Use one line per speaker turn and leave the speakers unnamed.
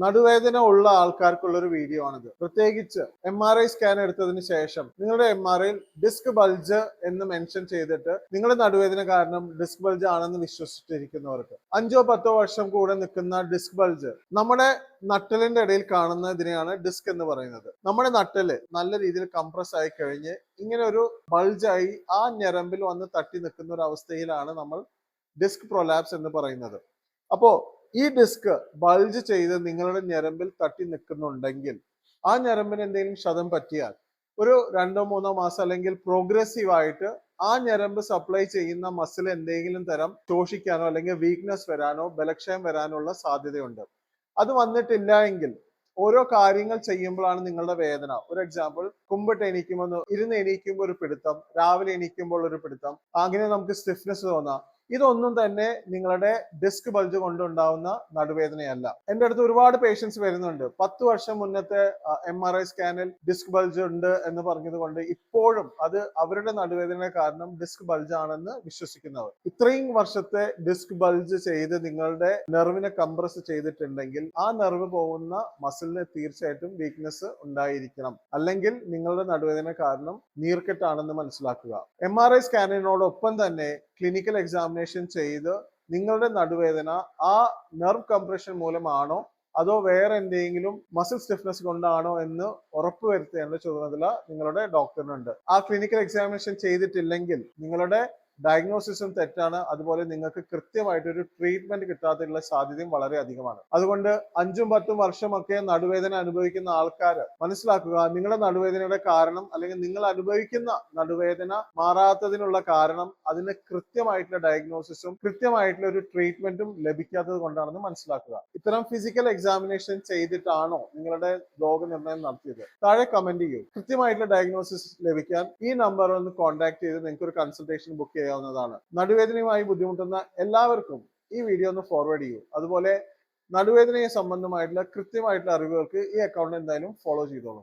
നടുവേദന ഉള്ള ആൾക്കാർക്കുള്ള ഒരു വീഡിയോ ആണിത്. പ്രത്യേകിച്ച് MRI സ്കാൻ എടുത്തതിന് ശേഷം നിങ്ങളുടെ MRIയിൽ ഡിസ്ക് ബൾജ് എന്ന് മെൻഷൻ ചെയ്തിട്ട് നിങ്ങളുടെ നടുവേദന കാരണം ഡിസ്ക് ബൾജ് ആണെന്ന് വിശ്വസിച്ചിരിക്കുന്നവർക്ക് 5-10 വർഷം കൂടെ നിൽക്കുന്ന ഡിസ്ക് ബൾജ് നമ്മുടെ നട്ടലിന്റെ ഇടയിൽ കാണുന്നതിനെയാണ് ഡിസ്ക് എന്ന് പറയുന്നത്. നമ്മുടെ നട്ടല് നല്ല രീതിയിൽ കംപ്രസ് ആയി കഴിഞ്ഞ് ഇങ്ങനെ ഒരു ബൾജായി ആ ഞരമ്പിൽ വന്ന് തട്ടി നിൽക്കുന്ന ഒരു അവസ്ഥയിലാണ് നമ്മൾ ഡിസ്ക് പ്രൊലാപ്സ് എന്ന് പറയുന്നത്. അപ്പോ ഈ ഡിസ്ക് ബൾജ് ചെയ്ത് നിങ്ങളുടെ ഞരമ്പിൽ തട്ടി നിൽക്കുന്നുണ്ടെങ്കിൽ ആ ഞരമ്പിന് എന്തെങ്കിലും ക്ഷതം പറ്റിയാൽ ഒരു 2-3 മാസം അല്ലെങ്കിൽ പ്രോഗ്രസീവ് ആയിട്ട് ആ ഞരമ്പ് സപ്ലൈ ചെയ്യുന്ന മസിൽ എന്തെങ്കിലും തരം ശോഷിക്കാനോ അല്ലെങ്കിൽ വീക്ക്നെസ് വരാനോ ബലക്ഷയം വരാനുള്ള സാധ്യതയുണ്ട്. അത് വന്നിട്ടില്ല എങ്കിൽ ഓരോ കാര്യങ്ങൾ ചെയ്യുമ്പോഴാണ് നിങ്ങളുടെ വേദന. ഒരു എക്സാമ്പിൾ, കുമ്പിട്ട് എണീക്കുമ്പോൾ ഇരുന്ന് എണീക്കുമ്പോൾ ഒരു പിടുത്തം, രാവിലെ എണീക്കുമ്പോൾ ഒരു പിടുത്തം, അങ്ങനെ നമുക്ക് സ്റ്റിഫ്നെസ് തോന്നാം. ഇതൊന്നും തന്നെ നിങ്ങളുടെ ഡിസ്ക് ബൾജ് കൊണ്ടുണ്ടാവുന്ന നടുവേദനയല്ല. എൻ്റെ അടുത്ത് ഒരുപാട് പേഷ്യൻസ് വരുന്നുണ്ട്. 10 വർഷം മുന്നത്തെ MRI സ്കാനിൽ ഡിസ്ക് ബൾജ് ഉണ്ട് എന്ന് പറഞ്ഞത് കൊണ്ട് ഇപ്പോഴും അത് അവരുടെ നടുവേദന കാരണം ഡിസ്ക് ബൾജ് ആണെന്ന് വിശ്വസിക്കുന്നവർ. ഇത്രയും വർഷത്തെ ഡിസ്ക് ബൾജ് ചെയ്ത് നിങ്ങളുടെ നെർവിനെ കംപ്രസ് ചെയ്തിട്ടുണ്ടെങ്കിൽ ആ നെർവ് പോകുന്ന മസിലിന് തീർച്ചയായിട്ടും വീക്ക്നെസ് ഉണ്ടായിരിക്കണം. അല്ലെങ്കിൽ നിങ്ങളുടെ നടുവേദന കാരണം നീർക്കെട്ടാണെന്ന് മനസ്സിലാക്കുക. MRI സ്കാനിനോടൊപ്പം തന്നെ ക്ലിനിക്കൽ എക്സാമിനേഷൻ ചെയ്ത് നിങ്ങളുടെ നടുവേദന ആ നെർവ് കംപ്രഷൻ മൂലമാണോ അതോ വേറെ എന്തെങ്കിലും മസിൽ സ്റ്റിഫ്നെസ് കൊണ്ടാണോ എന്ന് ഉറപ്പുവരുത്തേണ്ട ചുമതല നിങ്ങളുടെ ഡോക്ടറിനുണ്ട്. ആ ക്ലിനിക്കൽ എക്സാമിനേഷൻ ചെയ്തിട്ടില്ലെങ്കിൽ നിങ്ങളുടെ ഡയഗ്നോസിസും തെറ്റാണ്. അതുപോലെ നിങ്ങൾക്ക് കൃത്യമായിട്ടൊരു ട്രീറ്റ്മെന്റ് കിട്ടാത്തതിനുള്ള സാധ്യതയും വളരെ അധികമാണ്. അതുകൊണ്ട് 5-10 വർഷമൊക്കെ നടുവേദന അനുഭവിക്കുന്ന ആൾക്കാർ മനസ്സിലാക്കുക, നിങ്ങളുടെ നടുവേദനയുടെ കാരണം അല്ലെങ്കിൽ നിങ്ങൾ അനുഭവിക്കുന്ന നടുവേദന മാറാത്തതിനുള്ള കാരണം അതിന് കൃത്യമായിട്ടുള്ള ഡയഗ്നോസിസും കൃത്യമായിട്ടുള്ള ഒരു ട്രീറ്റ്മെന്റും ലഭിക്കാത്തത് കൊണ്ടാണെന്ന് മനസ്സിലാക്കുക. ഇത്തരം ഫിസിക്കൽ എക്സാമിനേഷൻ ചെയ്തിട്ടാണോ നിങ്ങളുടെ രോഗനിർണയം നടത്തിയത്? താഴെ കമന്റ് ചെയ്യൂ. കൃത്യമായിട്ടുള്ള ഡയഗ്നോസിസ് ലഭിക്കാൻ ഈ നമ്പർ ഒന്ന് കോൺടാക്ട് ചെയ്ത് നിങ്ങൾക്ക് ഒരു കൺസൾട്ടേഷൻ ബുക്ക് ചെയ്യാവുന്നതാണ്. നടുവേദനയുമായി ബുദ്ധിമുട്ടുന്ന എല്ലാവർക്കും ഈ വീഡിയോ ഒന്ന് ഫോർവേഡ് ചെയ്യൂ. അതുപോലെ നടുവേദനയെ സംബന്ധമായിട്ടുള്ള കൃത്യമായിട്ടുള്ള അറിവുകൾക്ക് ഈ അക്കൗണ്ട് എന്തായാലും ഫോളോ ചെയ്തോളൂ.